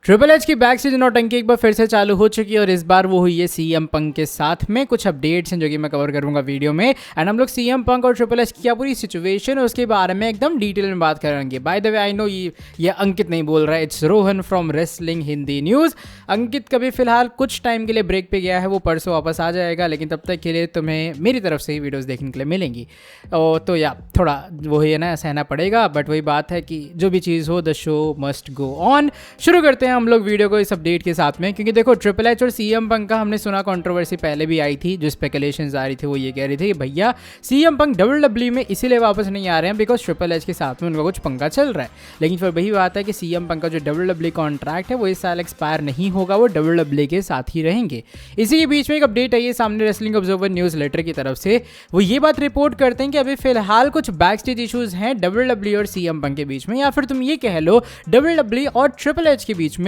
Triple H की back से नौटंकी एक बार फिर से चालू हो चुकी है और इस बार वो हुई है सीएम पंक के साथ में। कुछ अपडेट्स हैं जो कि मैं कवर करूंगा वीडियो में एंड हम लोग सीएम पंक और ट्रिपल एच की क्या पूरी सिचुएशन है उसके बारे में एकदम डिटेल में बात करेंगे। By the way I know ये अंकित नहीं बोल रहा है, it's Rohan from wrestling Hindi news. Ankit कभी फिलहाल कुछ टाइम के लिए ब्रेक पे गया है, वो परसों वापस आ जाएगा, लेकिन तब तक के लिए तुम्हें मेरी तरफ से ही वीडियोज़ देखने के लिए मिलेंगी। तो या थोड़ा वही है ना, सहना पड़ेगा, बट वही बात है कि जो भी चीज़ हो the show must go on. शुरू करते हैं हम लोग वीडियो को इस अपडेट के साथ में, क्योंकि देखो ट्रिपल एच और सीएम पंक का हमने सुना कंट्रोवर्सी पहले भी आई थी। जो स्पेकुलेशंस आ रही थी वो ये कह रही थी कि भैया सीएम पंक डब्ल्यूडब्ल्यूई में इसीलिए वापस नहीं आ रहे हैं बिकॉज ट्रिपल एच के साथ में उनका कुछ पंगा चल रहा है। लेकिन फिर वही बात है कि सीएम पंक का जो डब्ल्यूडब्ल्यूई कॉन्ट्रैक्ट है वो इस साल एक्सपायर नहीं होगा, वो डब्ल्यूडब्ल्यूई के साथ ही रहेंगे। इसी के बीच में एक अपडेट आई है सामने रेसलिंग ऑब्जर्वर न्यूज़ लेटर की तरफ से। वो ये बात रिपोर्ट करते हैं कि अभी फिलहाल कुछ बैक स्टेज इशूज़ हैं डब्ल्यूडब्ल्यूई और सीएम पंक के बीच में, या फिर तुम ये कह लो डब्ल्यूडब्ल्यूई और ट्रिपल एच के बीच में।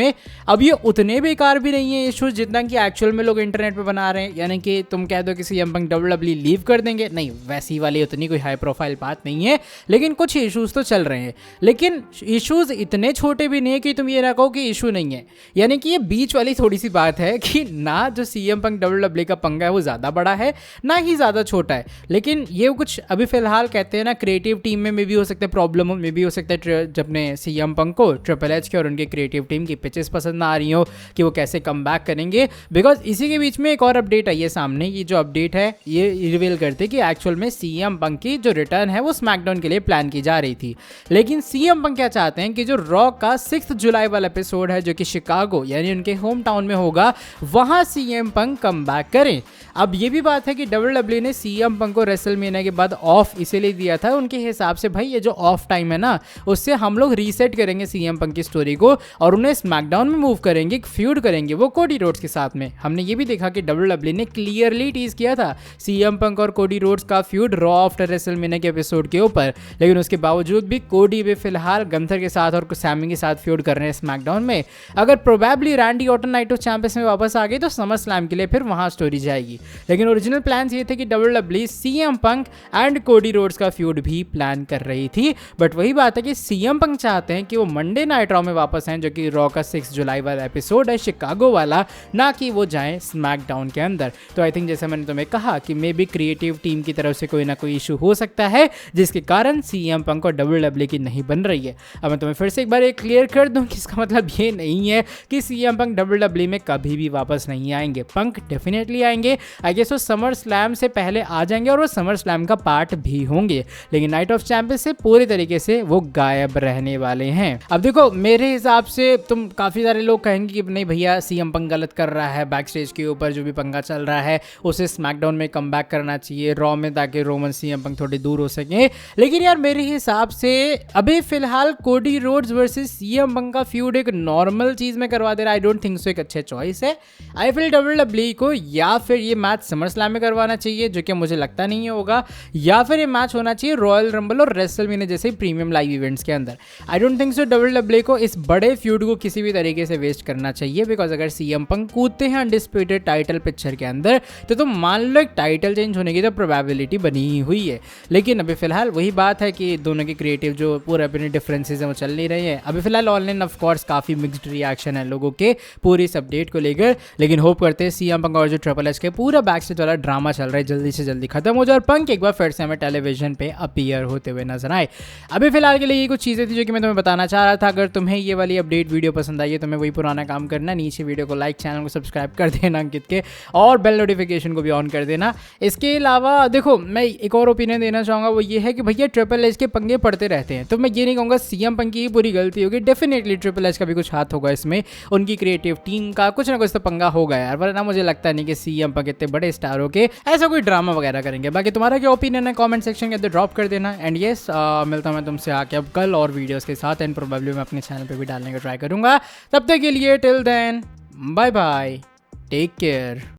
अब ये उतने बेकार भी नहीं है इशूज़ जितना कि एक्चुअल में लोग इंटरनेट पे बना रहे हैं, यानी कि तुम कह दो कि सीएम पंक डब्ल्यूडब्ल्यूई लीव कर देंगे, नहीं वैसी वाली उतनी कोई हाई प्रोफाइल बात नहीं है, लेकिन कुछ इशूज़ तो चल रहे हैं। लेकिन इशूज़ इतने छोटे भी नहीं है कि तुम ये ना कहो कि इशू नहीं है, यानी कि ये बीच वाली थोड़ी सी बात है कि ना जो सीएम पंक डब्ल्यूडब्ल्यूई का पंगा है वो ज़्यादा बड़ा है ना ही ज़्यादा छोटा है। लेकिन ये कुछ अभी फिलहाल कहते हैं ना क्रिएटिव टीम में भी हो सकता है प्रॉब्लम, में भी हो सकता है जब ने सीएम पंक को ट्रिपल एच के और उनके क्रिएटिव टीम की पिचेस पसंद ना आ रही हो कि वो कैसे कम बैक करेंगे। बिकॉज इसी के बीच में एक और अपडेट आई है सामने। ये जो अपडेट है ये रिवील करते कि एक्चुअल में सीएम पंक की जो रिटर्न है वो स्मैकडाउन के लिए प्लान की जा रही थी, लेकिन सीएम पंक क्या चाहते हैं कि जो रॉ का 6 जुलाई वाला एपिसोड है जो कि शिकागो यानी उनके होम टाउन में होगा, वहां सीएम पंक कम बैक करें। अब ये भी बात है कि डब्ल्यूडब्ल्यूई ने सीएम पंक को रेसलमेनिया के बाद ऑफ इसीलिए दिया था उनके हिसाब से, भाई ये जो ऑफ टाइम है ना उससे हम लोग रीसेट करेंगे सीएम पंक की स्टोरी को और उन्हें स्मैकडाउन में मूव करेंगे, फ्यूड करेंगे वो कोडी रोड्स के साथ में। हमने ये भी देखा कि डब्ल्यूडब्ल्यूई ने क्लियरली टीज किया था सीएम पंक और कोडी रोड्स का फ्यूड रॉ आफ्टर रेसलमेनिया के एपिसोड के ऊपर, लेकिन उसके बावजूद भी कोडी भी फिलहाल गंथर के साथ और सैमी के साथ फ्यूड कर रहे हैं स्मैकडाउन में। अगर probably Randy Orton night of champions में वापस आ गई तो समर स्लैम के लिए फिर वहां स्टोरी जाएगी, लेकिन ओरिजिनल प्लान ये थे कि WWE CM Punk and Cody Rhodes का फ्यूड भी प्लान कर रही थी। बट वही बात है कि सीएम पंक चाहते हैं कि वो मंडे नाइट रॉ में वापस आए जो कि रॉ का 6 जुलाई वाला एपिसोड है शिकागो वाला, ना कि वो जाएं स्मैकडाउन के अंदर। तो आई थिंक जैसे मैंने तुम्हें कहा कि मे बी क्रिएटिव टीम की तरफ से कोई ना कोई इशू हो सकता है जिसके कारण सीएम पंक और डब्ल्यूडब्ल्यूई की नहीं बन रही है। अब मैं तुम्हें फिर से एक बार क्लियर कर दूं कि इसका मतलब ये नहीं है कि सीएम पंक डब्ल्यूडब्ल्यूई में कभी भी वापस नहीं आएंगे। पंक डेफिनेटली आएंगे, आई गेस वो समर स्लैम से पहले आ जाएंगे और वो समर स्लैम का पार्ट भी होंगे, लेकिन नाइट ऑफ चैंपियंस से पूरी तरीके से वो गायब रहने वाले हैं। अब देखो मेरे हिसाब से तुम काफ़ी सारे लोग कहेंगे कि नहीं भैया सीएम पंक गलत कर रहा है, बैक स्टेज के ऊपर जो भी पंगा चल रहा है उसे स्मैकडाउन में कम बैक करना चाहिए रॉ में, ताकि रोमन सीएम पंक थोड़ी दूर हो सके। लेकिन यार मेरे हिसाब से अभी फिलहाल Cody Rhodes versus CM Punk का फ्यूड एक नॉर्मल चीज़ में करवा दे रहा, आई डोंट थिंक सो एक अच्छे चॉइस है। आई फील डब्ल्यूडब्ल्यूई को या फिर ये मैच समर स्लैम में करवाना चाहिए जो कि मुझे लगता नहीं होगा, या फिर ये मैच होना चाहिए रॉयल रंबल और रेसलमेनिया जैसे प्रीमियम लाइव इवेंट्स के अंदर। I don't think so WWE को इस बड़े फ्यूड को किसी भी तरीके से वेस्ट करना चाहिए, बिकॉज अगर सीएम पंक कूदते हैं अनडिस्प्यूटेड टाइटल पिक्चर के अंदर तो तुम मान लो एक टाइटल चेंज होने की तो प्रोबेबिलिटी बनी ही हुई है। लेकिन अभी फिलहाल वही बात है कि दोनों के क्रिएटिव जो पूरे अपने डिफरेंसेस हैं वो चल नहीं रहे हैं। अभी फिलहाल ऑनलाइन ऑफ कोर्स काफ़ी मिक्स्ड रिएक्शन है लोगों के पूरी इस अपडेट को लेकर, लेकिन होप करते हैं सीएम पंक और जो ट्रिपल एच के पूरा बैक स्टेज वाला ड्रामा चल रहा है जल्दी से जल्दी खत्म हो जाए और पंक एक बार फिर से हमें टेलीविजन पे अपीयर होते हुए नजर आए। अभी फिलहाल के लिए ये कुछ चीज़ें थी जो कि मैं तुम्हें बताना चाह रहा था। अगर तुम्हें ये वाली अपडेट वीडियो पसंद आई है तो मैं वही पुराना काम करना, नीचे वीडियो को लाइक, चैनल को सब्सक्राइब कर देना अंकित के, और बेल नोटिफिकेशन को भी ऑन कर देना। इसके अलावा देखो मैं एक और ओपिनियन देना चाहूँगा, वो ये है कि भैया ट्रिपल एच के पंगे पड़ते रहते हैं, तो मैं ये नहीं कहूँगा सीएम पंक की पूरी गलती होगी, डेफिनेटली ट्रिपल एच का भी कुछ हाथ होगा इसमें, उनकी क्रिएटिव टीम का कुछ ना कुछ तो पंगा होगा यार, वरना मुझे लगता नहीं कि सीएम पंक इतने बड़े स्टार होके ऐसा कोई ड्रामा वगैरह करेंगे। बाकी तुम्हारा क्या ओपिनियन है कमेंट सेक्शन के अंदर ड्रॉप कर देना। एंड येस मिलता हूँ मैं तुमसे आके अब कल और वीडियोस के साथ, एंड प्रोबेबली मैं अपने चैनल पे भी डालने का ट्राई करूँगा। तब तक के लिए till then bye bye, take care.